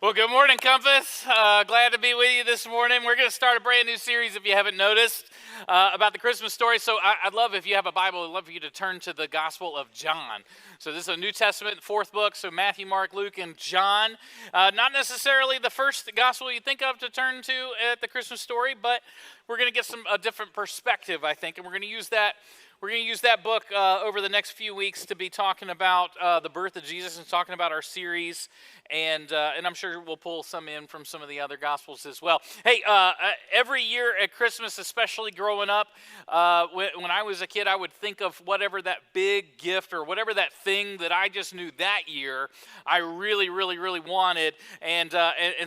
Well, good morning, Compass. Glad to be with you this morning. We're going to start a brand new series, if you haven't noticed, about the Christmas story. So I'd love, if you have a Bible, I'd love for you to turn to the Gospel of John. So this is a New Testament, fourth book, so Matthew, Mark, Luke, and John. Not necessarily the first gospel you think of to turn to at the Christmas story, but we're going to get a different perspective, I think, and we're going to use that. We're going to use that book over the next few weeks to be talking about the birth of Jesus and talking about our series, and I'm sure we'll pull some in from some of the other Gospels as well. Hey, every year at Christmas, especially growing up, when I was a kid, I would think of whatever that big gift or whatever that thing that I just knew that year I really, really, really wanted, and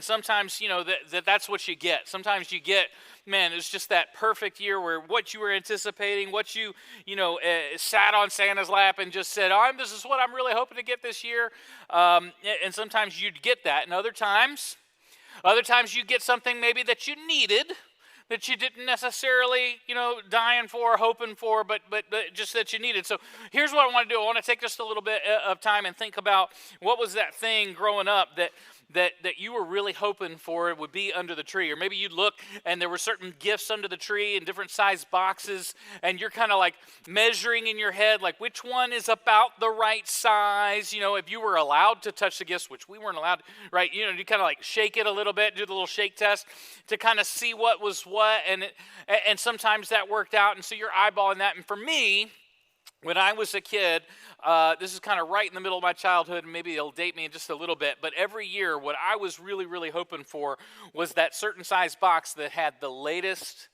sometimes, you know, that's what you get. Sometimes you get, man, it's just that perfect year where what you were anticipating, what you sat on Santa's lap and just said, this is what I'm really hoping to get this year. And sometimes you'd get that. And other times you get something maybe that you needed, that you didn't necessarily, dying for, hoping for, but just that you needed. So here's what I want to do. I want to take just a little bit of time and think about what was that thing growing up that you were really hoping for would be under the tree. Or maybe you'd look and there were certain gifts under the tree in different size boxes, and you're kind of like measuring in your head, like which one is about the right size. If you were allowed to touch the gifts, which we weren't allowed, right? You kind of like shake it a little bit, do the little shake test to kind of see what was what, and sometimes that worked out, and so you're eyeballing that. And for me, when I was a kid, this is kind of right in the middle of my childhood, and maybe it'll date me just a little bit, but every year what I was really, really hoping for was that certain size box that had the latest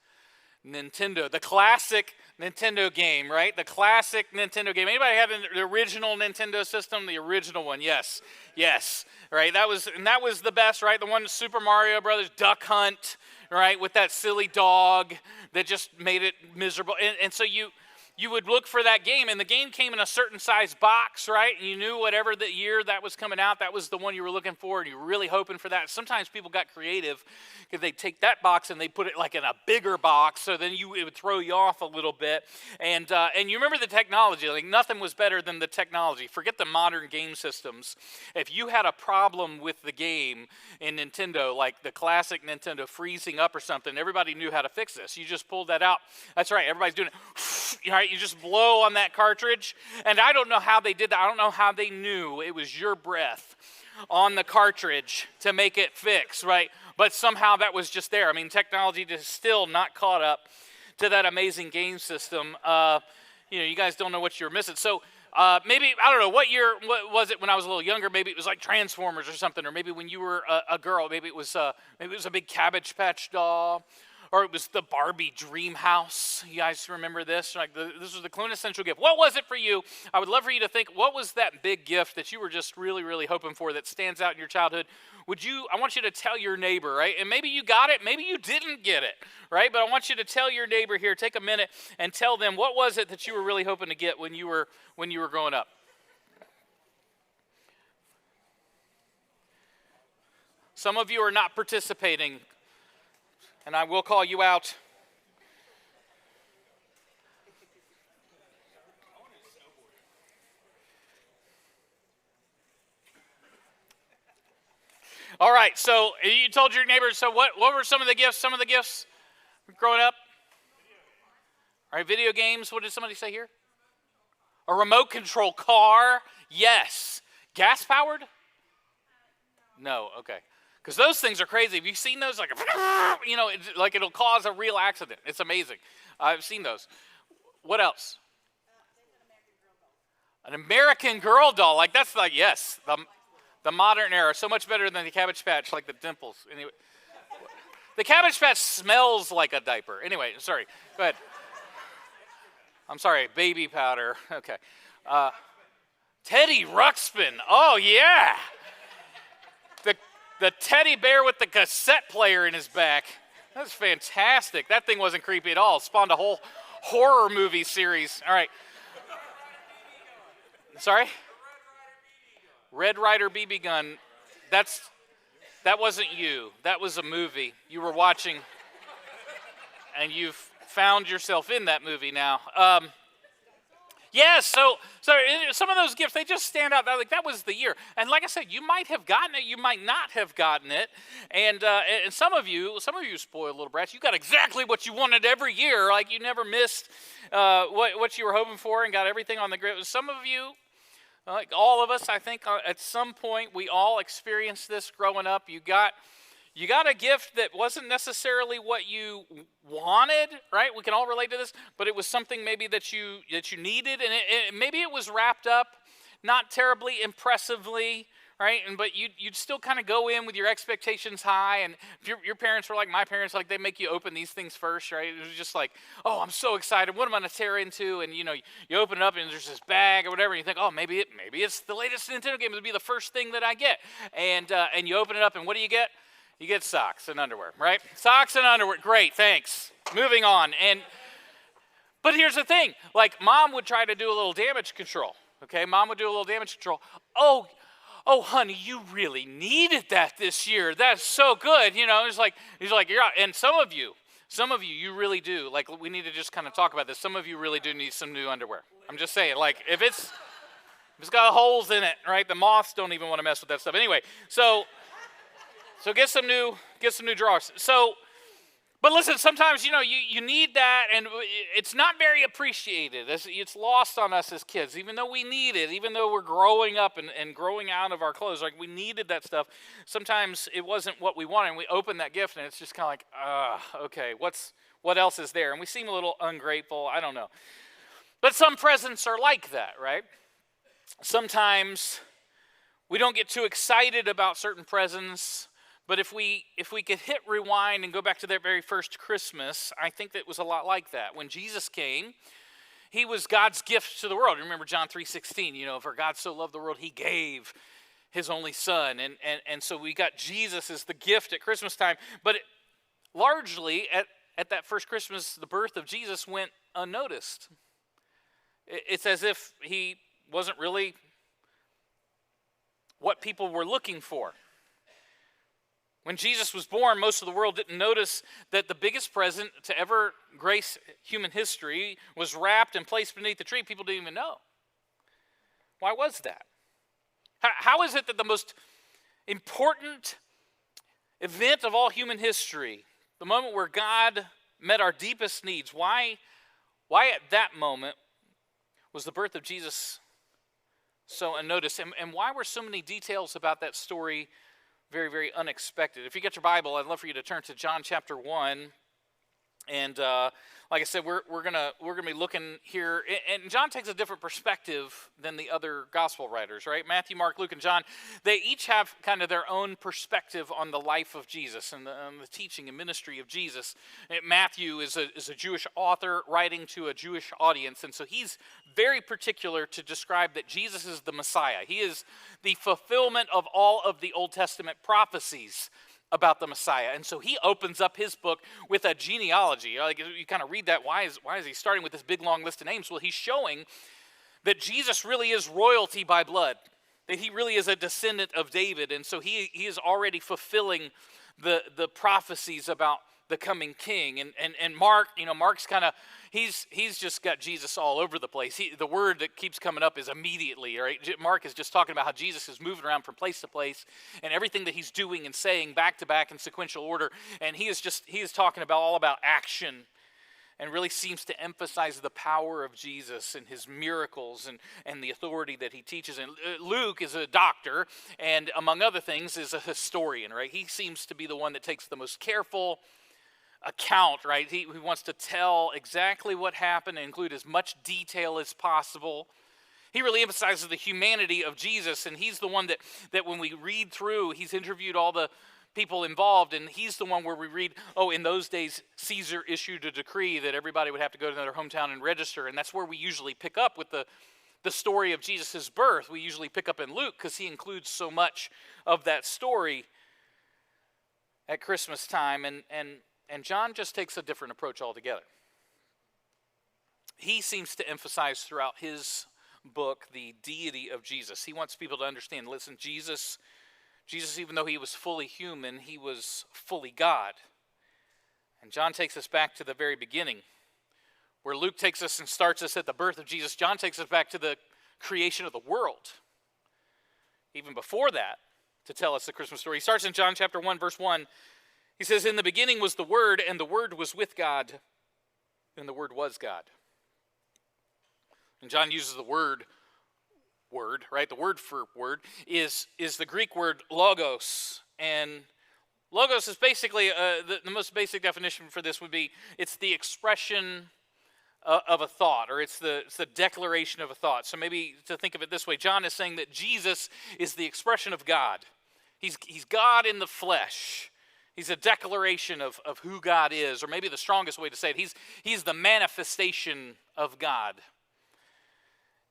Nintendo, the classic Nintendo game, right? The classic Nintendo game. Anybody have the original Nintendo system? The original one, yes, right? That was the best, right? The one Super Mario Brothers Duck Hunt, right? With that silly dog that just made it miserable, and so you would look for that game, and the game came in a certain size box, right? And you knew whatever the year that was coming out, that was the one you were looking for, and you were really hoping for that. Sometimes people got creative because they'd take that box and they'd put it like in a bigger box, so then it would throw you off a little bit. And you remember the technology. Like, nothing was better than the technology. Forget the modern game systems. If you had a problem with the game in Nintendo, like the classic Nintendo freezing up or something, everybody knew how to fix this. You just pulled that out. That's right, everybody's doing it. Right? You just blow on that cartridge, and I don't know how they did that. I don't know how they knew it was your breath on the cartridge to make it fix, right? But somehow that was just there. I mean, technology is still not caught up to that amazing game system. You guys don't know what you're missing. So maybe, I don't know, what was it when I was a little younger? Maybe it was like Transformers or something, or maybe when you were a girl, maybe it was a big Cabbage Patch doll. Or it was the Barbie dream house. You guys remember this? This was the quintessential gift. What was it for you? I would love for you to think, what was that big gift that you were just really, really hoping for that stands out in your childhood? I want you to tell your neighbor, right? And maybe you got it, maybe you didn't get it, right? But I want you to tell your neighbor here, take a minute and tell them, what was it that you were really hoping to get when you were growing up? Some of you are not participating, and I will call you out. All right, so you told your neighbors, so what were some of the gifts? Some of the gifts growing up? All right, video games. What did somebody say here? A remote control car? Yes. Gas powered? No, okay. Because those things are crazy. Have you seen those? Like it'll cause a real accident. It's amazing. I've seen those. What else? An American Girl doll. Like, that's like, yes, the modern era. So much better than the Cabbage Patch, like the dimples. Anyway, the Cabbage Patch smells like a diaper. Anyway, sorry. Go ahead. I'm sorry. Baby powder. Okay. Teddy Ruxpin. Oh, yeah. The teddy bear with the cassette player in his back. That's fantastic. That thing wasn't creepy at all. It spawned a whole horror movie series. All right. Sorry? Red Ryder BB gun. That wasn't you. That was a movie you were watching, and you've found yourself in that movie now. Yes, so some of those gifts, they just stand out. Like that was the year, and like I said, you might have gotten it, you might not have gotten it, and some of you spoiled little brats. You got exactly what you wanted every year. Like you never missed what you were hoping for and got everything on the grid. Some of you, like all of us, I think at some point we all experienced this growing up. You got a gift that wasn't necessarily what you wanted, right? We can all relate to this, but it was something maybe that you needed, and maybe it was wrapped up not terribly impressively, right? But you'd still kind of go in with your expectations high, and if your parents were like my parents, like they make you open these things first, right? It was just like, oh, I'm so excited. What am I going to tear into? And you open it up, and there's this bag or whatever, and you think, oh, maybe it's the latest Nintendo game. It'll be the first thing that I get, and you open it up, and what do you get? You get socks and underwear, right? Socks and underwear. Great, thanks. Moving on. But here's the thing. Like, Mom would try to do a little damage control, okay? Mom would do a little damage control. Oh, honey, you really needed that this year. That's so good. He's like, you're out. And some of you, you really do. Like, we need to just kind of talk about this. Some of you really do need some new underwear. I'm just saying, like, if it's got holes in it, right? The moths don't even want to mess with that stuff. Anyway, So get some new drawers. But listen, sometimes you need that, and it's not very appreciated. It's lost on us as kids, even though we need it, even though we're growing up and growing out of our clothes. Like we needed that stuff. Sometimes it wasn't what we wanted, and we open that gift, and it's just kind of like, okay, what else is there? And we seem a little ungrateful. I don't know. But some presents are like that, right? Sometimes we don't get too excited about certain presents. But if we could hit rewind and go back to that very first Christmas, I think that it was a lot like that. When Jesus came, he was God's gift to the world. Remember John 3:16, for God so loved the world, he gave his only son. And so we got Jesus as the gift at Christmas time. But largely at that first Christmas, the birth of Jesus went unnoticed. It's as if he wasn't really what people were looking for. When Jesus was born, most of the world didn't notice that the biggest present to ever grace human history was wrapped and placed beneath the tree. People didn't even know. Why was that? How is it that the most important event of all human history, the moment where God met our deepest needs, why at that moment was the birth of Jesus so unnoticed? And why were so many details about that story very, very unexpected? If you get your Bible, I'd love for you to turn to John chapter 1. And like I said, we're gonna be looking here, and John takes a different perspective than the other gospel writers, right? Matthew, Mark, Luke, and John, they each have kind of their own perspective on the life of Jesus and the teaching and ministry of Jesus. Matthew is a Jewish author writing to a Jewish audience, and so he's very particular to describe that Jesus is the Messiah. He is the fulfillment of all of the Old Testament prophecies about the Messiah. And so he opens up his book with a genealogy. Like you kind of read that, why is he starting with this big long list of names? Well, he's showing that Jesus really is royalty by blood, that he really is a descendant of David. And so he is already fulfilling the prophecies about the coming king. And Mark, Mark's kind of, he's just got Jesus all over the place. The word that keeps coming up is immediately, right? Mark is just talking about how Jesus is moving around from place to place and everything that he's doing and saying back to back in sequential order. And he is talking about all about action, and really seems to emphasize the power of Jesus and his miracles and the authority that he teaches. And Luke is a doctor, and among other things is a historian, right? He seems to be the one that takes the most careful account, right? He wants to tell exactly what happened and include as much detail as possible. He really emphasizes the humanity of Jesus, and he's the one that when we read through, he's interviewed all the people involved, and he's the one where we read, in those days, Caesar issued a decree that everybody would have to go to their hometown and register, and that's where we usually pick up with the story of Jesus' birth. We usually pick up in Luke because he includes so much of that story at Christmas time, and John just takes a different approach altogether. He seems to emphasize throughout his book the deity of Jesus. He wants people to understand, listen, Jesus, even though he was fully human, he was fully God. And John takes us back to the very beginning, where Luke takes us and starts us at the birth of Jesus, John takes us back to the creation of the world. Even before that, to tell us the Christmas story. He starts in John chapter 1, verse 1. He says, "In the beginning was the Word, and the Word was with God, and the Word was God." And John uses the word, right? The word for word is the Greek word logos. And logos is basically, the most basic definition for this would be, it's the expression of a thought, or it's the declaration of a thought. So maybe to think of it this way, John is saying that Jesus is the expression of God. He's God in the flesh. He's a declaration of who God is, or maybe the strongest way to say it, he's the manifestation of God.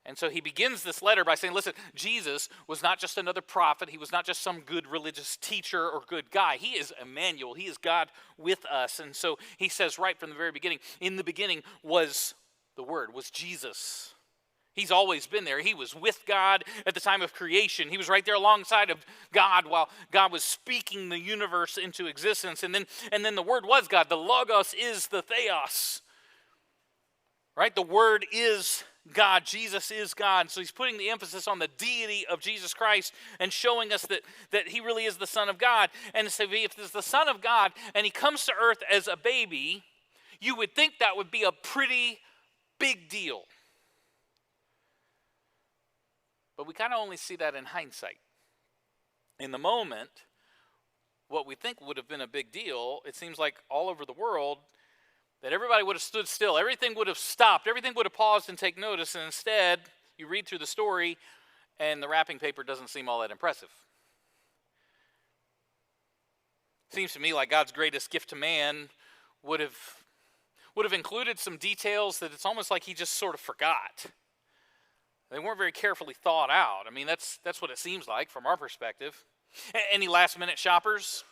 And so he begins this letter by saying, listen, Jesus was not just another prophet. He was not just some good religious teacher or good guy. He is Emmanuel. He is God with us. And so he says right from the very beginning, in the beginning was the Word, was Jesus. He's always been there. He was with God at the time of creation. He was right there alongside of God while God was speaking the universe into existence. And then the Word was God. The Logos is the Theos. Right? The Word is God. Jesus is God. So he's putting the emphasis on the deity of Jesus Christ and showing us that he really is the Son of God. And so if he's the Son of God and he comes to earth as a baby, you would think that would be a pretty big deal. But we kind of only see that in hindsight. In the moment, what we think would have been a big deal, it seems like all over the world, that everybody would have stood still. Everything would have stopped. Everything would have paused and take notice. And instead, you read through the story, and the wrapping paper doesn't seem all that impressive. Seems to me like God's greatest gift to man would have included some details that it's almost like he just sort of forgot. They weren't very carefully thought out. I mean, that's what it seems like from our perspective. Any last-minute shoppers?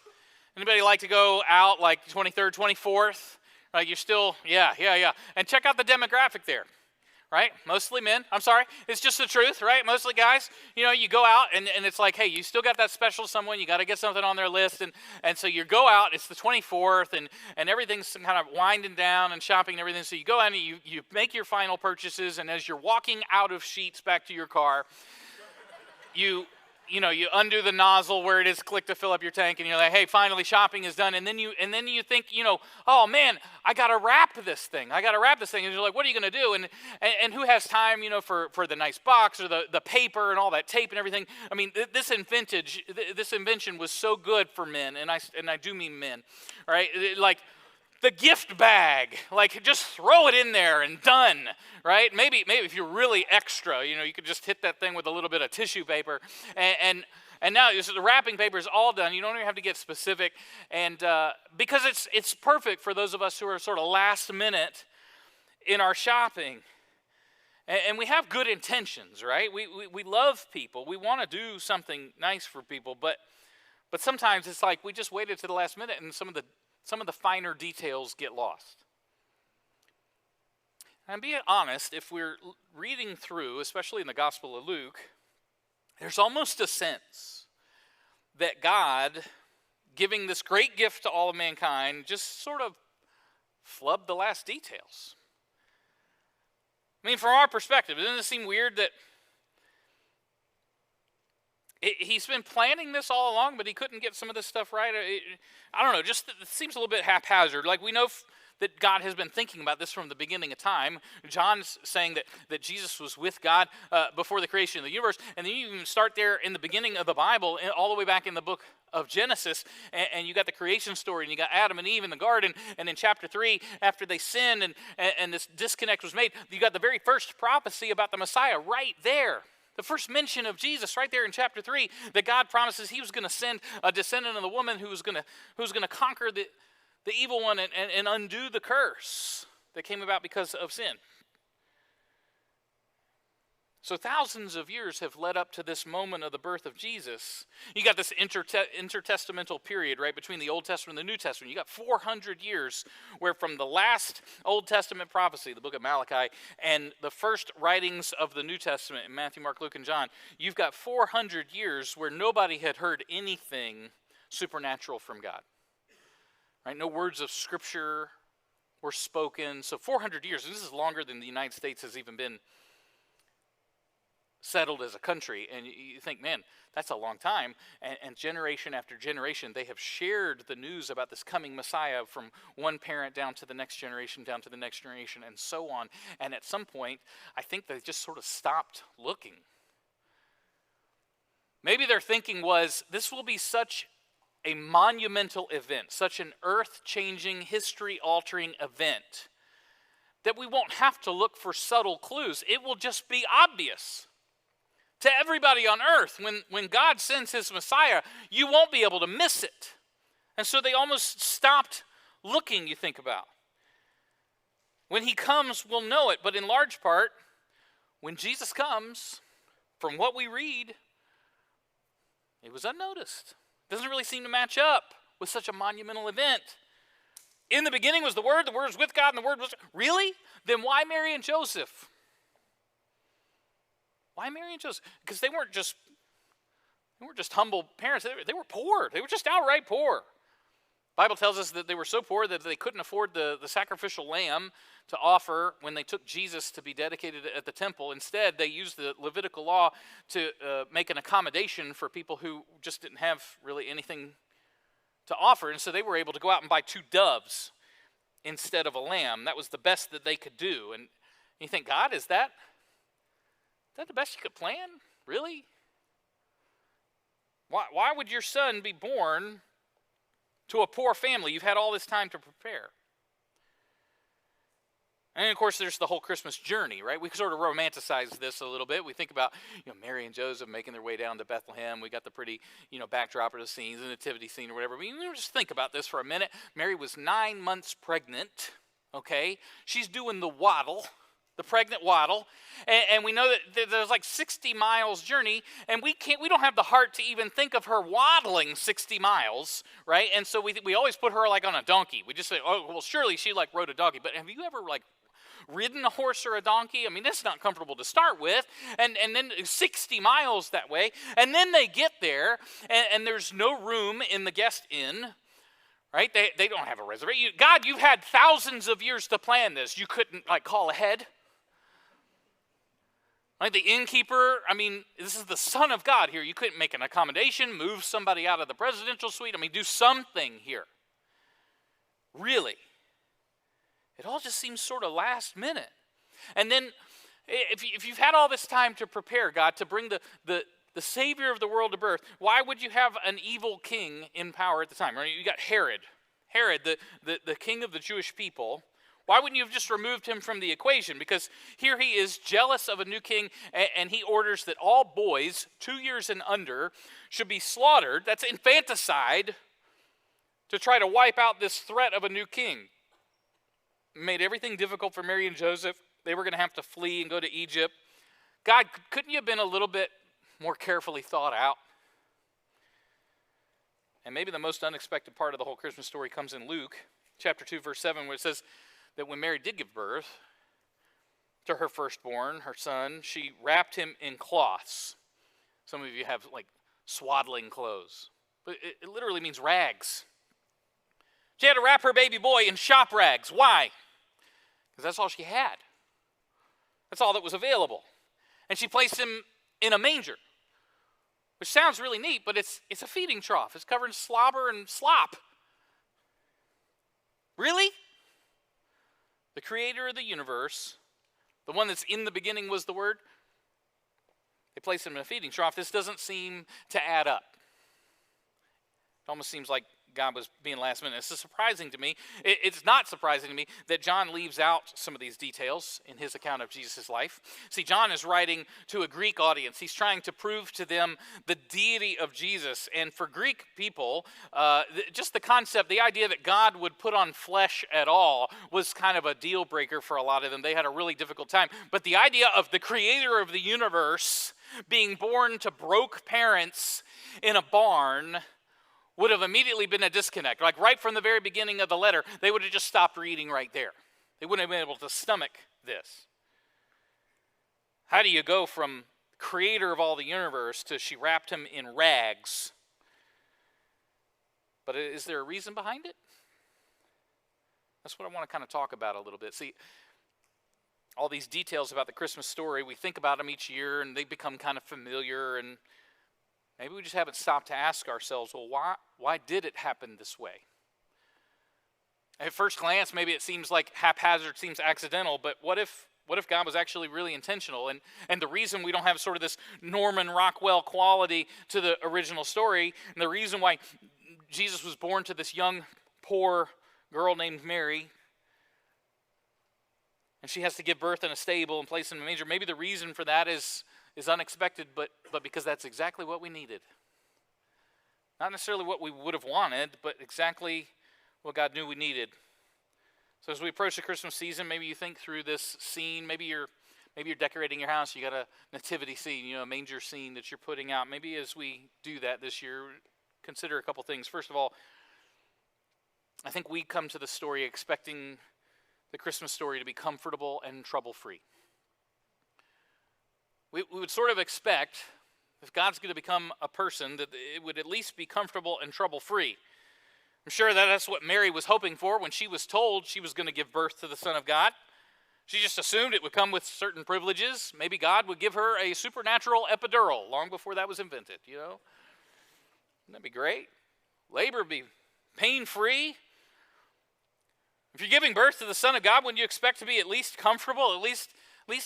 Anybody like to go out like 23rd, 24th? Like you're still, yeah. And check out the demographic there, right? Mostly men. I'm sorry. It's just the truth, right? Mostly guys. You know, you go out and it's like, hey, you still got that special someone. You got to get something on their list. And so you go out. It's the 24th and everything's kind of winding down and shopping and everything. So you go out and you make your final purchases. And as you're walking out of Sheetz back to your car, you undo the nozzle where it is click to fill up your tank, and you're like, hey, finally shopping is done. And then you think, oh man, I gotta wrap this thing. And you're like, what are you gonna do? And who has time, for the nice box or the paper and all that tape and everything? I mean, this invention was so good for men, and I do mean men, right? Like the gift bag, like just throw it in there and done, right? Maybe if you're really extra, you could just hit that thing with a little bit of tissue paper, and now so the wrapping paper is all done. You don't even have to get specific, and because it's perfect for those of us who are sort of last minute in our shopping, and we have good intentions, right? We love people. We want to do something nice for people, but sometimes it's like we just waited to the last minute, and some of the finer details get lost. And be honest, if we're reading through, especially in the Gospel of Luke, there's almost a sense that God, giving this great gift to all of mankind, just sort of flubbed the last details. I mean, from our perspective, doesn't it seem weird that he's been planning this all along, but he couldn't get some of this stuff right? I don't know, just it seems a little bit haphazard. Like we know that God has been thinking about this from the beginning of time. John's saying that Jesus was with God before the creation of the universe. And then you even start there in the beginning of the Bible, all the way back in the book of Genesis, and you got the creation story, and you got Adam and Eve in the garden, and in chapter 3, after they sinned and this disconnect was made, you got the very first prophecy about the Messiah right there. The first mention of Jesus right there in chapter 3, that God promises he was going to send a descendant of the woman who was going to conquer the evil one and undo the curse that came about because of sin. So thousands of years have led up to this moment of the birth of Jesus. You got this intertestamental period, right, between the Old Testament and the New Testament. You got 400 years where from the last Old Testament prophecy, the book of Malachi, and the first writings of the New Testament in Matthew, Mark, Luke, and John, you've got 400 years where nobody had heard anything supernatural from God. Right? No words of Scripture were spoken. So 400 years, this is longer than the United States has even been settled as a country. And you think, man, that's a long time. And generation after generation, they have shared the news about this coming Messiah from one parent down to the next generation, down to the next generation, and so on. And at some point, I think they just sort of stopped looking. Maybe their thinking was, this will be such a monumental event, such an earth-changing, history-altering event, that we won't have to look for subtle clues. It will just be obvious to everybody on earth. When God sends his Messiah, you won't be able to miss it. And so they almost stopped looking, you think about. When he comes, we'll know it. But in large part, when Jesus comes, from what we read, it was unnoticed. Doesn't really seem to match up with such a monumental event. In the beginning was the Word was with God, and the Word was... Really? Then why Mary and Joseph? Why Mary and Joseph? Because they weren't just humble parents. They were poor. They were just outright poor. The Bible tells us that they were so poor that they couldn't afford the sacrificial lamb to offer when they took Jesus to be dedicated at the temple. Instead, they used the Levitical law to make an accommodation for people who just didn't have really anything to offer. And so they were able to go out and buy 2 doves instead of a lamb. That was the best that they could do. And you think, God, is that the best you could plan? Really? Why would your son be born to a poor family? You've had all this time to prepare. And of course, there's the whole Christmas journey, right? We sort of romanticize this a little bit. We think about, Mary and Joseph making their way down to Bethlehem. We got the pretty, backdrop of the scenes, the nativity scene or whatever. Just think about this for a minute. Mary was 9 months pregnant, okay? She's doing the waddle, the pregnant waddle. And we know that there's like 60 miles journey, and we don't have the heart to even think of her waddling 60 miles, right? And so we always put her like on a donkey. We just say, oh, well, surely she like rode a donkey. But have you ever like ridden a horse or a donkey? I mean, that's not comfortable to start with. And then 60 miles that way. And then they get there, and there's no room in the guest inn, right? They don't have a reservation. God, you've had thousands of years to plan this. You couldn't like call ahead. Right? The innkeeper, this is the Son of God here. You couldn't make an accommodation, move somebody out of the presidential suite. Do something here. Really. It all just seems sort of last minute. And then, if you've had all this time to prepare, God, to bring the Savior of the world to birth, why would you have an evil king in power at the time? Right? You got Herod, the king of the Jewish people. Why wouldn't you have just removed him from the equation? Because here he is, jealous of a new king, and he orders that all boys 2 years and under should be slaughtered. That's infanticide to try to wipe out this threat of a new king. Made everything difficult for Mary and Joseph. They were going to have to flee and go to Egypt. God, couldn't you have been a little bit more carefully thought out? And maybe the most unexpected part of the whole Christmas story comes in Luke chapter 2, verse 7, where it says that when Mary did give birth to her firstborn, her son, she wrapped him in cloths. Some of you have like swaddling clothes, but it literally means rags. She had to wrap her baby boy in shop rags. Why? Because that's all she had. That's all that was available. And she placed him in a manger, which sounds really neat, but it's a feeding trough. It's covered in slobber and slop. Really? The creator of the universe, the one that's in the beginning was the Word, they placed him in a feeding trough. This doesn't seem to add up. It almost seems like God was being last minute. This is surprising to me. It's not surprising to me that John leaves out some of these details in his account of Jesus' life. See, John is writing to a Greek audience. He's trying to prove to them the deity of Jesus. And for Greek people, just the concept, the idea that God would put on flesh at all was kind of a deal breaker for a lot of them. They had a really difficult time. But the idea of the creator of the universe being born to broke parents in a barn would have immediately been a disconnect. Like right from the very beginning of the letter, they would have just stopped reading right there. They wouldn't have been able to stomach this. How do you go from creator of all the universe to she wrapped him in rags? But is there a reason behind it? That's what I want to kind of talk about a little bit. See, all these details about the Christmas story, we think about them each year and they become kind of familiar, and maybe we just haven't stopped to ask ourselves, well, why did it happen this way? At first glance, maybe it seems like haphazard, seems accidental, but what if God was actually really intentional? And the reason we don't have sort of this Norman Rockwell quality to the original story, and the reason why Jesus was born to this young, poor girl named Mary, and she has to give birth in a stable and placed in a manger, maybe the reason for that is unexpected, but because that's exactly what we needed. Not necessarily what we would have wanted, but exactly what God knew we needed. So as we approach the Christmas season, maybe you think through this scene. Maybe you're decorating your house. You got a nativity scene, a manger scene that you're putting out. Maybe as we do that this year, consider a couple things. First of all, I think we come to the story expecting the Christmas story to be comfortable and trouble-free. We would sort of expect, if God's going to become a person, that it would at least be comfortable and trouble-free. I'm sure that's what Mary was hoping for when she was told she was going to give birth to the Son of God. She just assumed it would come with certain privileges. Maybe God would give her a supernatural epidural long before that was invented, Wouldn't that be great? Labor would be pain-free. If you're giving birth to the Son of God, wouldn't you expect to be at least comfortable, at least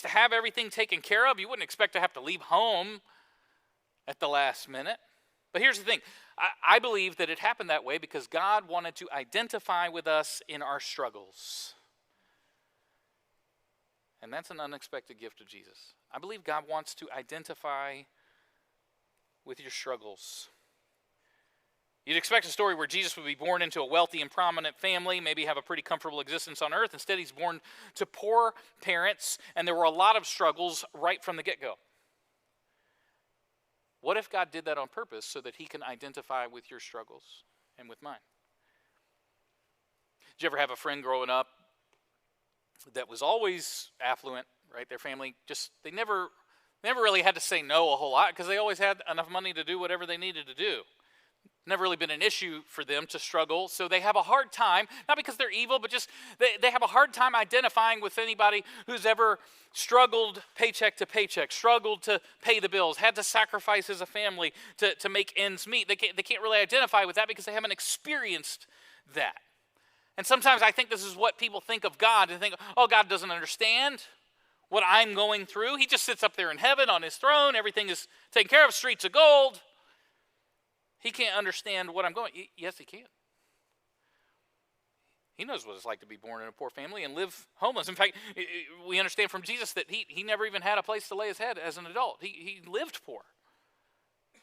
to have everything taken care of? You wouldn't expect to have to leave home at the last minute. But here's the thing. I believe that it happened that way because God wanted to identify with us in our struggles. And that's an unexpected gift of Jesus. I believe God wants to identify with your struggles. You'd expect a story where Jesus would be born into a wealthy and prominent family, maybe have a pretty comfortable existence on earth. Instead, he's born to poor parents, and there were a lot of struggles right from the get-go. What if God did that on purpose so that he can identify with your struggles and with mine? Did you ever have a friend growing up that was always affluent, right? Their family they never really had to say no a whole lot because they always had enough money to do whatever they needed to do. Never really been an issue for them to struggle, so they have a hard time, not because they're evil, but just they have a hard time identifying with anybody who's ever struggled paycheck to paycheck, struggled to pay the bills, had to sacrifice as a family to make ends meet. They can't really identify with that because they haven't experienced that. And sometimes I think this is what people think of God. They think, oh, God doesn't understand what I'm going through. He just sits up there in heaven on his throne. Everything is taken care of, streets of gold. He can't understand what I'm going. Yes, he can. He knows what it's like to be born in a poor family and live homeless. In fact, we understand from Jesus that he never even had a place to lay his head as an adult. He lived poor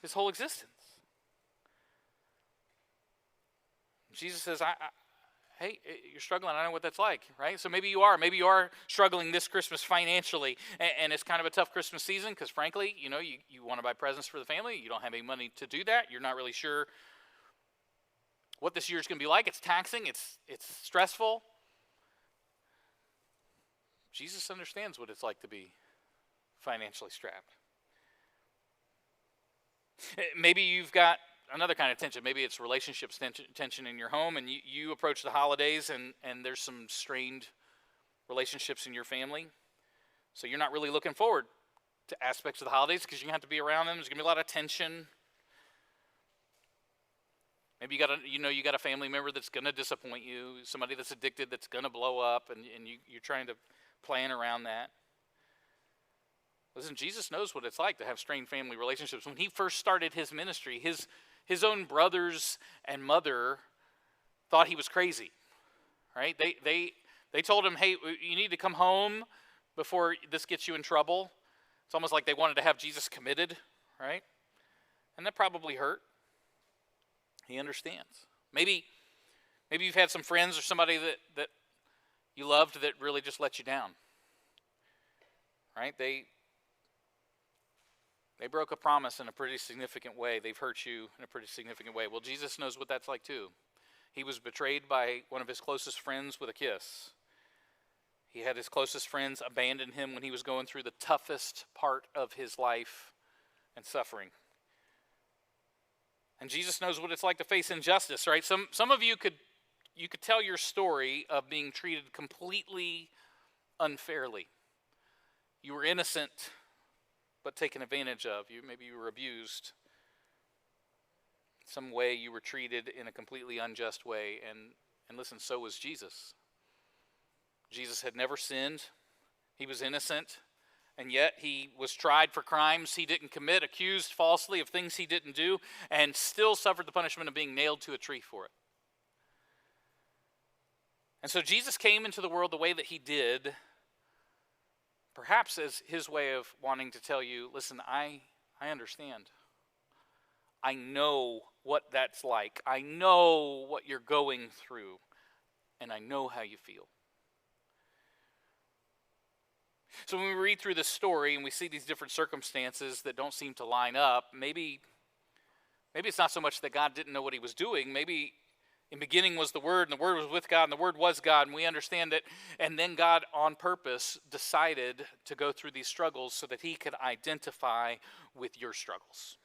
his whole existence. Jesus says, hey, you're struggling. I know what that's like, right? So maybe you are. Maybe you are struggling this Christmas financially, and it's kind of a tough Christmas season because, frankly, you want to buy presents for the family. You don't have any money to do that. You're not really sure what this year's going to be like. It's taxing. It's stressful. Jesus understands what it's like to be financially strapped. Maybe you've got another kind of tension. Maybe it's relationships tension in your home, and you approach the holidays and there's some strained relationships in your family. So you're not really looking forward to aspects of the holidays because you're going to have to be around them. There's going to be a lot of tension. Maybe you got a family member that's going to disappoint you, somebody that's addicted that's going to blow up, and you're trying to plan around that. Listen, Jesus knows what it's like to have strained family relationships. When he first started his ministry, his own brothers and mother thought he was crazy, right? They told him, hey, you need to come home before this gets you in trouble. It's almost like they wanted to have Jesus committed, right? And that probably hurt. He understands. Maybe you've had some friends or somebody that you loved that really just let you down, right? They broke a promise in a pretty significant way. They've hurt you in a pretty significant way. Well, Jesus knows what that's like too. He was betrayed by one of his closest friends with a kiss. He had his closest friends abandon him when he was going through the toughest part of his life and suffering. And Jesus knows what it's like to face injustice, right? Some of you could you could tell your story of being treated completely unfairly. You were innocent, but taken advantage of. Maybe you were abused. Some way you were treated in a completely unjust way. And listen, so was Jesus. Jesus had never sinned. He was innocent. And yet he was tried for crimes he didn't commit, accused falsely of things he didn't do, and still suffered the punishment of being nailed to a tree for it. And so Jesus came into the world the way that he did, perhaps as his way of wanting to tell you, listen, I understand. I know what that's like. I know what you're going through, and I know how you feel. So when we read through this story and we see these different circumstances that don't seem to line up, maybe it's not so much that God didn't know what he was doing. Maybe in beginning was the Word, and the Word was with God, and the Word was God, and we understand that. And then God, on purpose, decided to go through these struggles so that he could identify with your struggles.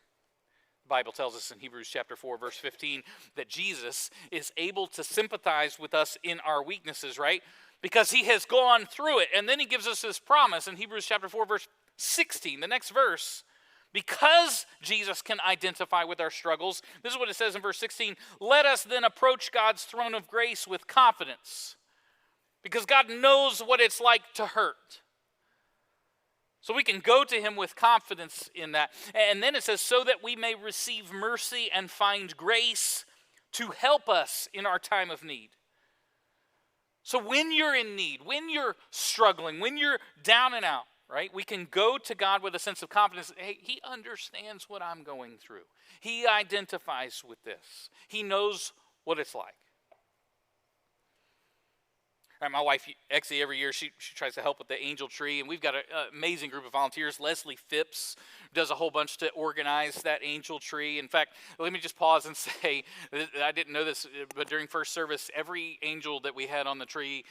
The Bible tells us in Hebrews chapter 4, verse 15, that Jesus is able to sympathize with us in our weaknesses, right? Because he has gone through it. And then he gives us this promise in Hebrews chapter 4, verse 16, the next verse. Because Jesus can identify with our struggles, this is what it says in verse 16, let us then approach God's throne of grace with confidence. Because God knows what it's like to hurt. So we can go to him with confidence in that. And then it says, so that we may receive mercy and find grace to help us in our time of need. So when you're in need, when you're struggling, when you're down and out, right, we can go to God with a sense of confidence. Hey, he understands what I'm going through. He identifies with this. He knows what it's like. All right, my wife, Exie, every year, she tries to help with the angel tree, and we've got an amazing group of volunteers. Leslie Phipps does a whole bunch to organize that angel tree. In fact, let me just pause and say, I didn't know this, but during first service, every angel that we had on the tree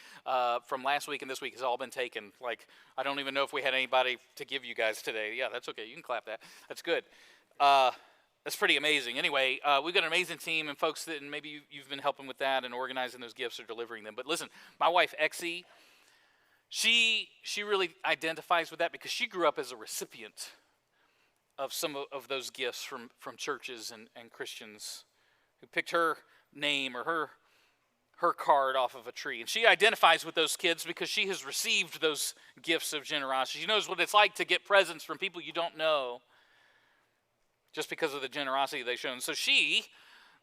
from last week and this week has all been taken. Like, I don't even know if we had anybody to give you guys today. Yeah, that's okay. You can clap that. That's good. That's pretty amazing. Anyway, we've got an amazing team and folks that, and maybe you've been helping with that and organizing those gifts or delivering them. But listen, my wife, Exie, she really identifies with that because she grew up as a recipient of some of those gifts from churches and Christians who picked her name or her card off of a tree. And she identifies with those kids because she has received those gifts of generosity. She knows what it's like to get presents from people you don't know, just because of the generosity they've shown. So she,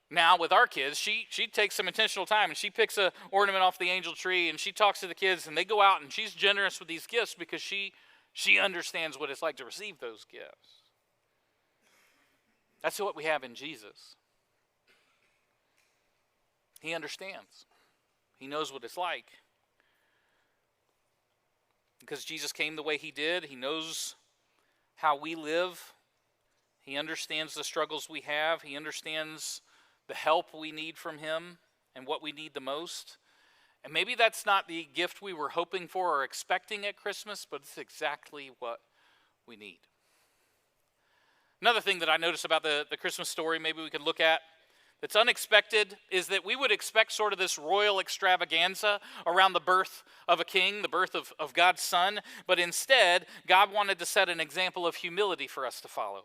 now with our kids, she takes some intentional time and she picks an ornament off the angel tree and she talks to the kids and they go out and she's generous with these gifts because she understands what it's like to receive those gifts. That's what we have in Jesus. He understands. He knows what it's like. Because Jesus came the way he did, he knows how we live. He understands the struggles we have. He understands the help we need from him and what we need the most. And maybe that's not the gift we were hoping for or expecting at Christmas, but it's exactly what we need. Another thing that I noticed about the Christmas story, maybe we could look at, that's unexpected, is that we would expect sort of this royal extravaganza around the birth of a king, the birth of God's son. But instead, God wanted to set an example of humility for us to follow.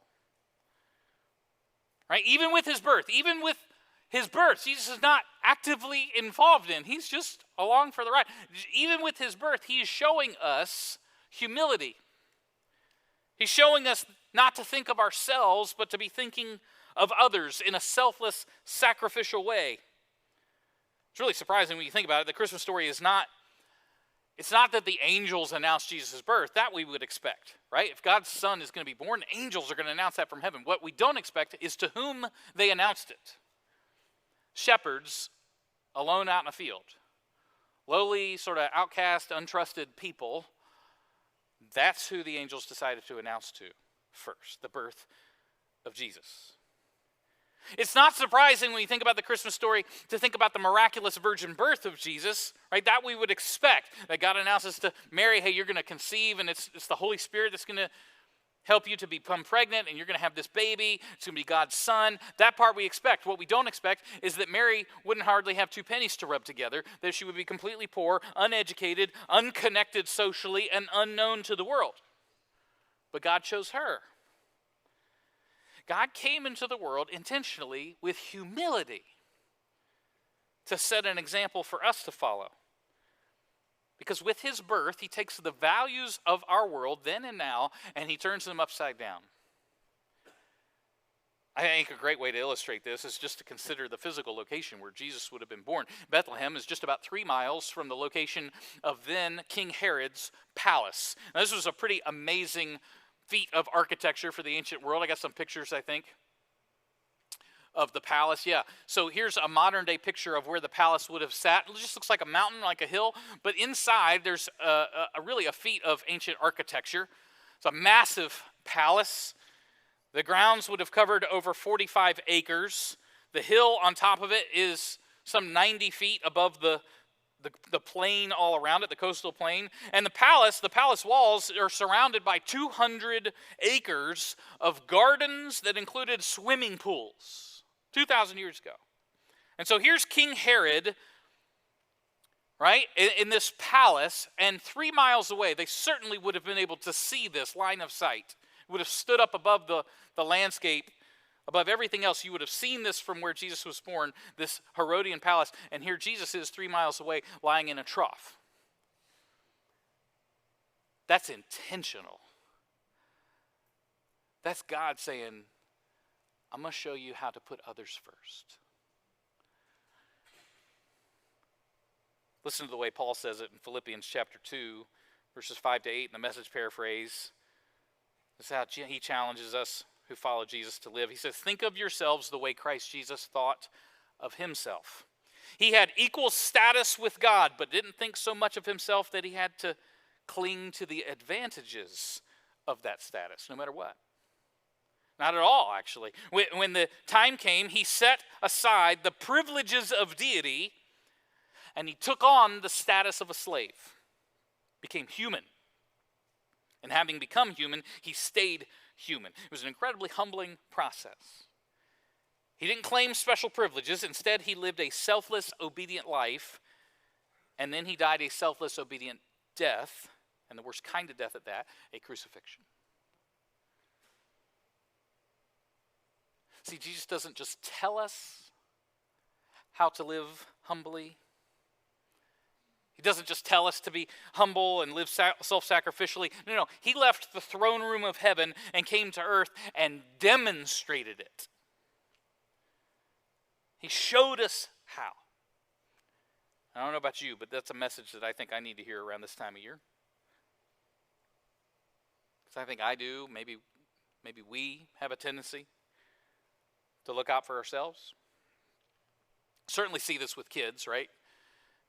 Right? Even with his birth, Jesus is not actively involved in. He's just along for the ride. Even with his birth, he is showing us humility. He's showing us not to think of ourselves, but to be thinking of others in a selfless, sacrificial way. It's really surprising when you think about it. The Christmas story is not, it's not that the angels announced Jesus' birth. That we would expect, right? If God's son is going to be born, angels are going to announce that from heaven. What we don't expect is to whom they announced it. Shepherds alone out in a field. Lowly, sort of outcast, untrusted people. That's who the angels decided to announce to first, the birth of Jesus. It's not surprising when you think about the Christmas story to think about the miraculous virgin birth of Jesus, right? That we would expect, that God announces to Mary, hey, you're going to conceive, and it's the Holy Spirit that's going to help you to become pregnant, and you're going to have this baby. It's going to be God's son. That part we expect. What we don't expect is that Mary wouldn't hardly have 2 pennies to rub together, that she would be completely poor, uneducated, unconnected socially, and unknown to the world. But God chose her. God came into the world intentionally with humility to set an example for us to follow. Because with his birth, he takes the values of our world then and now, and he turns them upside down. I think a great way to illustrate this is just to consider the physical location where Jesus would have been born. Bethlehem is just about 3 miles from the location of then King Herod's palace. Now, this was a pretty amazing feat of architecture for the ancient world. I got some pictures, I think, of the palace. Yeah, so here's a modern day picture of where the palace would have sat. It just looks like a mountain, like a hill, but inside there's really a feat of ancient architecture. It's a massive palace. The grounds would have covered over 45 acres. The hill on top of it is some 90 feet above the plain all around it, the coastal plain. And the palace walls are surrounded by 200 acres of gardens that included swimming pools. 2,000 years ago. And so here's King Herod, right, in this palace, and 3 miles away, they certainly would have been able to see this line of sight. It would have stood up above the landscape, above everything else. You would have seen this from where Jesus was born, this Herodian palace, and here Jesus is 3 miles away, lying in a trough. That's intentional. That's God saying, I'm going to show you how to put others first. Listen to the way Paul says it in Philippians chapter 2, verses 5 to 8 in the Message paraphrase. This is how he challenges us who follow Jesus to live. He says, think of yourselves the way Christ Jesus thought of himself. He had equal status with God, but didn't think so much of himself that he had to cling to the advantages of that status, no matter what. Not at all, actually. When the time came, he set aside the privileges of deity and he took on the status of a slave, became human. And having become human, he stayed human. It was an incredibly humbling process. He didn't claim special privileges. Instead, he lived a selfless, obedient life, and then he died a selfless, obedient death, and the worst kind of death at that, a crucifixion. See, Jesus doesn't just tell us how to live humbly. He doesn't just tell us to be humble and live self-sacrificially. No, he left the throne room of heaven and came to earth and demonstrated it. He showed us how. I don't know about you, but that's a message that I think I need to hear around this time of year. Because I think I do, maybe we have a tendency to look out for ourselves. Certainly see this with kids, right?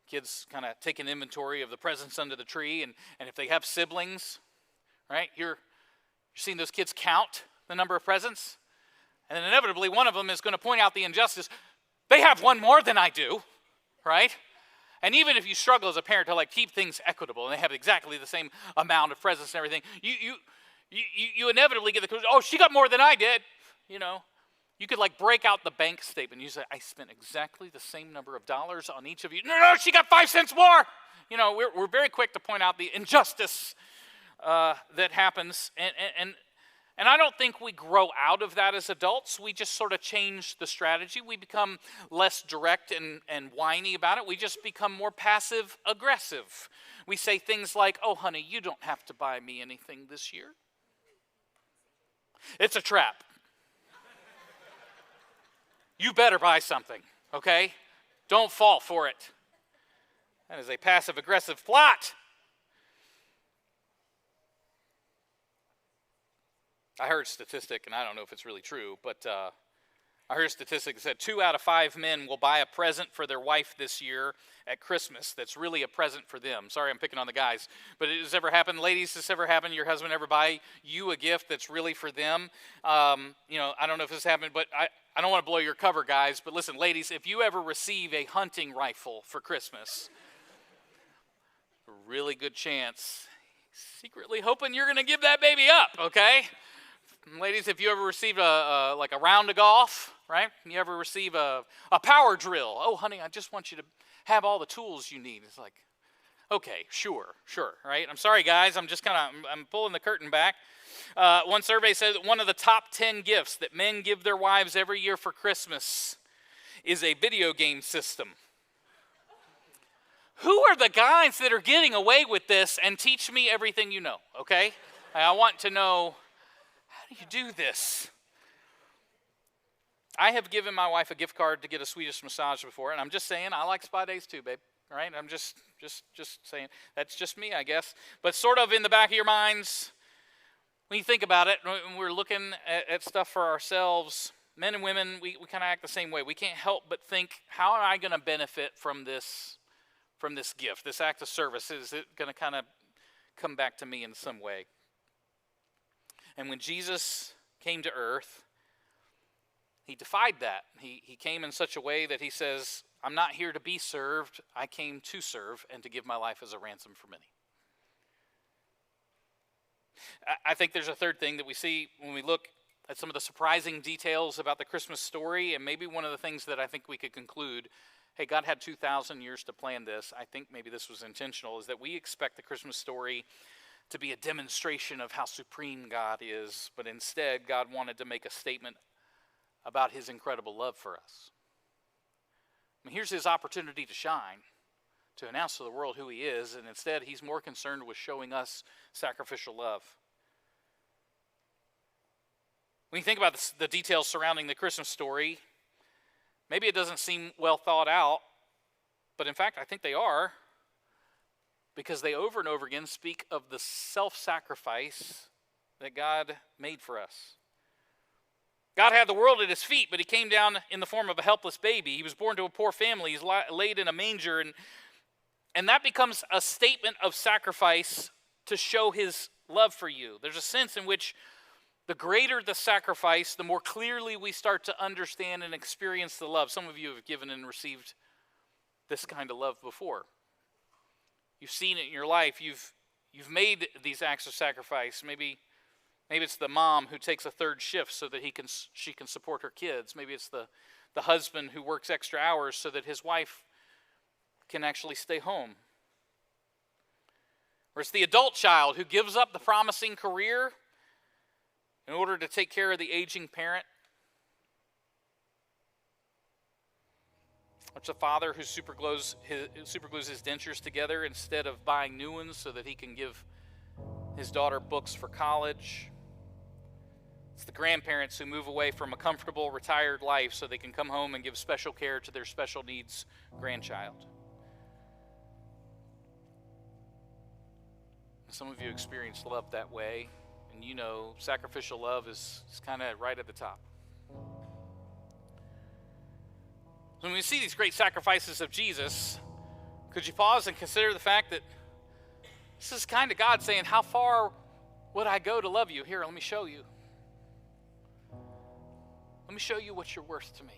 Kids kind of take an inventory of the presents under the tree, and if they have siblings, right, you're seeing those kids count the number of presents, and then inevitably one of them is going to point out the injustice. They have one more than I do, right? And even if you struggle as a parent to keep things equitable, and they have exactly the same amount of presents and everything, you inevitably get the conclusion, oh, she got more than I did, You could break out the bank statement. You say, I spent exactly the same number of dollars on each of you. No, she got 5 cents more. We're very quick to point out the injustice that happens. And I don't think we grow out of that as adults. We just sort of change the strategy. We become less direct and whiny about it. We just become more passive aggressive. We say things like, oh, honey, you don't have to buy me anything this year. It's a trap. You better buy something, okay? Don't fall for it. That is a passive-aggressive plot. I heard a statistic, and I don't know if it's really true, but I heard a statistic that said 2 out of 5 men will buy a present for their wife this year at Christmas that's really a present for them. Sorry, I'm picking on the guys, but has this ever happened? Ladies, has this ever happened? Your husband ever buy you a gift that's really for them? I don't know if this happened, but I don't want to blow your cover, guys, but listen, ladies, if you ever receive a hunting rifle for Christmas, a really good chance, secretly hoping you're going to give that baby up, okay? Ladies, if you ever received like a round of golf, right? You ever receive a power drill? Oh, honey, I just want you to have all the tools you need. It's like, okay, sure, right? I'm sorry, guys. I'm pulling the curtain back. One survey said that one of the top 10 gifts that men give their wives every year for Christmas is a video game system. Who are the guys that are getting away with this? And teach me everything you know, okay? I want to know, how do you do this? I have given my wife a gift card to get a Swedish massage before, and I'm just saying, I like spa days too, babe. All right? I'm just saying, that's just me, I guess. But sort of in the back of your minds, when you think about it, when we're looking at stuff for ourselves, men and women, we kind of act the same way. We can't help but think, how am I going to benefit from this gift, this act of service? Is it going to kind of come back to me in some way? And when Jesus came to earth, he defied that. He came in such a way that he says, I'm not here to be served. I came to serve and to give my life as a ransom for many. I think there's a third thing that we see when we look at some of the surprising details about the Christmas story, and maybe one of the things that I think we could conclude, hey, God had 2,000 years to plan this. I think maybe this was intentional, is that we expect the Christmas story to be a demonstration of how supreme God is, but instead God wanted to make a statement about his incredible love for us. I mean, here's his opportunity to shine, to announce to the world who he is, and instead he's more concerned with showing us sacrificial love. When you think about the details surrounding the Christmas story, maybe it doesn't seem well thought out, but in fact I think they are, because they over and over again speak of the self-sacrifice that God made for us. God had the world at his feet, but he came down in the form of a helpless baby. He was born to a poor family. He's laid in a manger, and that becomes a statement of sacrifice to show his love for you. There's a sense in which the greater the sacrifice, the more clearly we start to understand and experience the love. Some of you have given and received this kind of love before. You've seen it in your life. You've made these acts of sacrifice. Maybe it's the mom who takes a third shift so that she can support her kids. Maybe it's the husband who works extra hours so that his wife can actually stay home. Or it's the adult child who gives up the promising career in order to take care of the aging parent. It's a father who superglues his dentures together instead of buying new ones so that he can give his daughter books for college. It's the grandparents who move away from a comfortable retired life so they can come home and give special care to their special needs grandchild. Some of you experience love that way, and you know sacrificial love is kind of right at the top. When we see these great sacrifices of Jesus, could you pause and consider the fact that this is kind of God saying, how far would I go to love you? Here, let me show you. Let me show you what you're worth to me.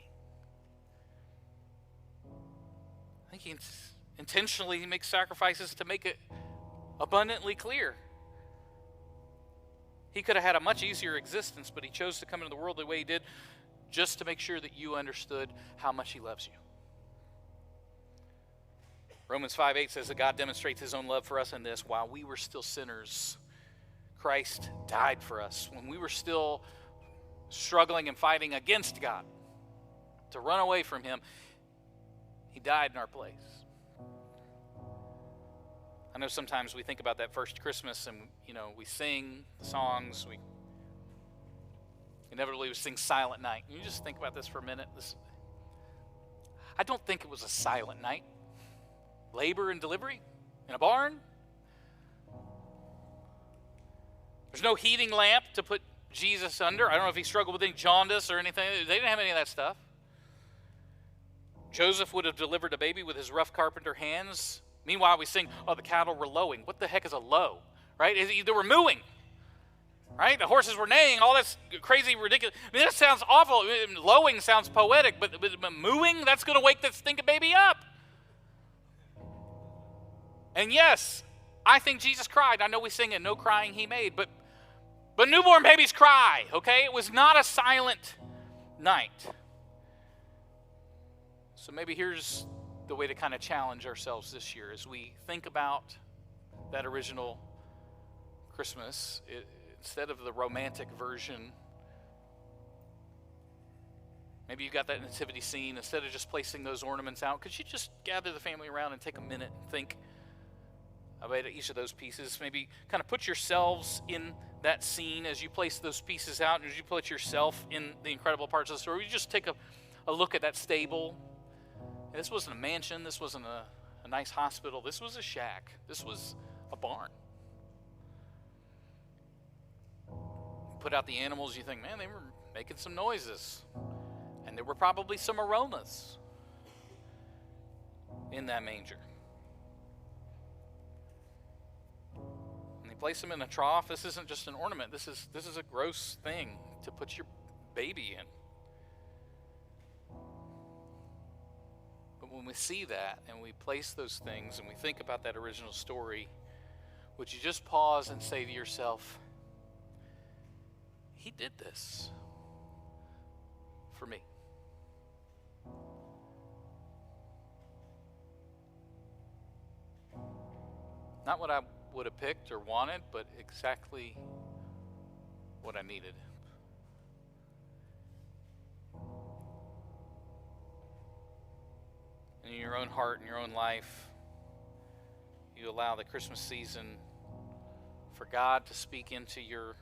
I think he intentionally makes sacrifices to make it abundantly clear. He could have had a much easier existence, but he chose to come into the world the way he did just to make sure that you understood how much he loves you. Romans 5:8 says that God demonstrates his own love for us in this: while we were still sinners, Christ died for us. When we were still struggling and fighting against God to run away from him, he died in our place. I know sometimes we think about that first Christmas and, we sing the songs. We inevitably sing Silent Night. Can you just think about this for a minute? I don't think it was a silent night. Labor and delivery in a barn. There's no heating lamp to put Jesus under. I don't know if he struggled with any jaundice or anything. They didn't have any of that stuff. Joseph would have delivered a baby with his rough carpenter hands. Meanwhile, we sing, oh, the cattle were lowing. What the heck is a low, right? They were mooing, right? The horses were neighing, all this crazy, ridiculous. I mean, that sounds awful. Lowing sounds poetic, but mooing, that's going to wake this stinking baby up. And yes, I think Jesus cried. I know we sing it, no crying he made, but But newborn babies cry, okay? It was not a silent night. So maybe here's the way to kind of challenge ourselves this year as we think about that original Christmas. Instead of the romantic version, maybe you got that nativity scene. Instead of just placing those ornaments out, could you just gather the family around and take a minute and think about each of those pieces? Maybe kind of put yourselves in that scene as you place those pieces out, and as you put yourself in the incredible parts of the story. You just take a look at that stable. This wasn't a mansion. This wasn't a nice hospital. This was a shack. This was a barn. Put out the animals, you think, man, they were making some noises. And there were probably some aromas in that manger. And they place them in a trough. This isn't just an ornament. This is a gross thing to put your baby in. But when we see that and we place those things and we think about that original story, would you just pause and say to yourself, He did this for me. Not what I would have picked or wanted, but exactly what I needed. And in your own heart, in your own life, you allow the Christmas season for God to speak into your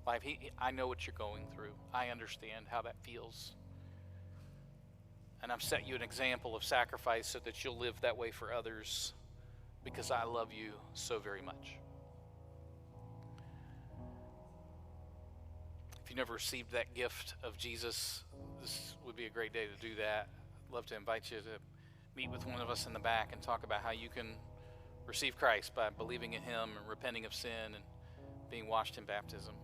life. I know what you're going through. I understand how that feels. And I've set you an example of sacrifice so that you'll live that way for others, because I love you so very much. If you never received that gift of Jesus, this would be a great day to do that. I'd love to invite you to meet with one of us in the back and talk about how you can receive Christ by believing in Him and repenting of sin and being washed in baptism.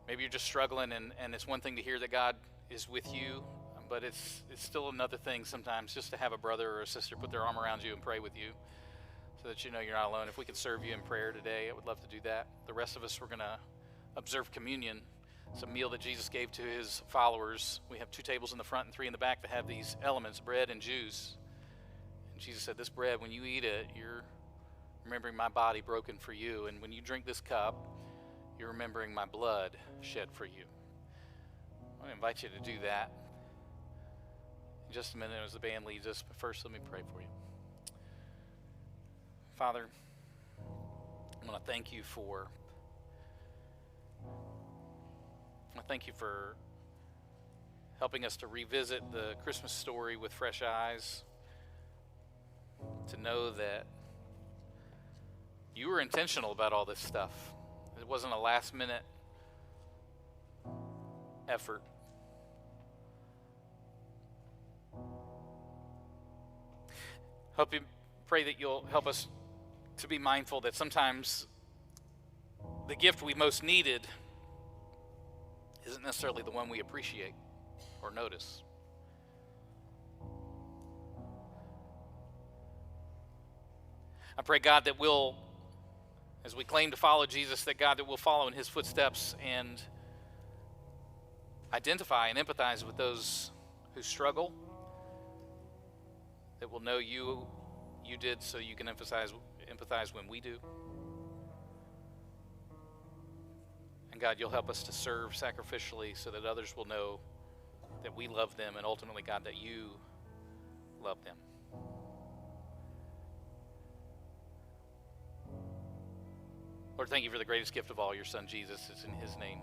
Maybe you're just struggling, and it's one thing to hear that God is with you, but it's still another thing sometimes just to have a brother or a sister put their arm around you and pray with you so that you know you're not alone. If we could serve you in prayer today, I would love to do that. The rest of us, we're going to observe communion. It's a meal that Jesus gave to His followers. We have 2 tables in the front and 3 in the back that have these elements, bread and juice. And Jesus said, this bread, when you eat it, you're remembering my body broken for you. And when you drink this cup, you're remembering my blood shed for you. I want to invite you to do that in just a minute as the band leads us. But first, let me pray for you. Father, I want to thank you for helping us to revisit the Christmas story with fresh eyes, to know that you were intentional about all this stuff. It wasn't a last-minute effort. Pray that you'll help us to be mindful that sometimes the gift we most needed isn't necessarily the one we appreciate or notice. I pray, God, that we'll, as we claim to follow Jesus, that God, that we'll follow in His footsteps and identify and empathize with those who struggle, that will know you did so you can empathize when we do. And God, you'll help us to serve sacrificially so that others will know that we love them, and ultimately, God, that you love them. Lord, thank you for the greatest gift of all, your Son, Jesus. It's in His name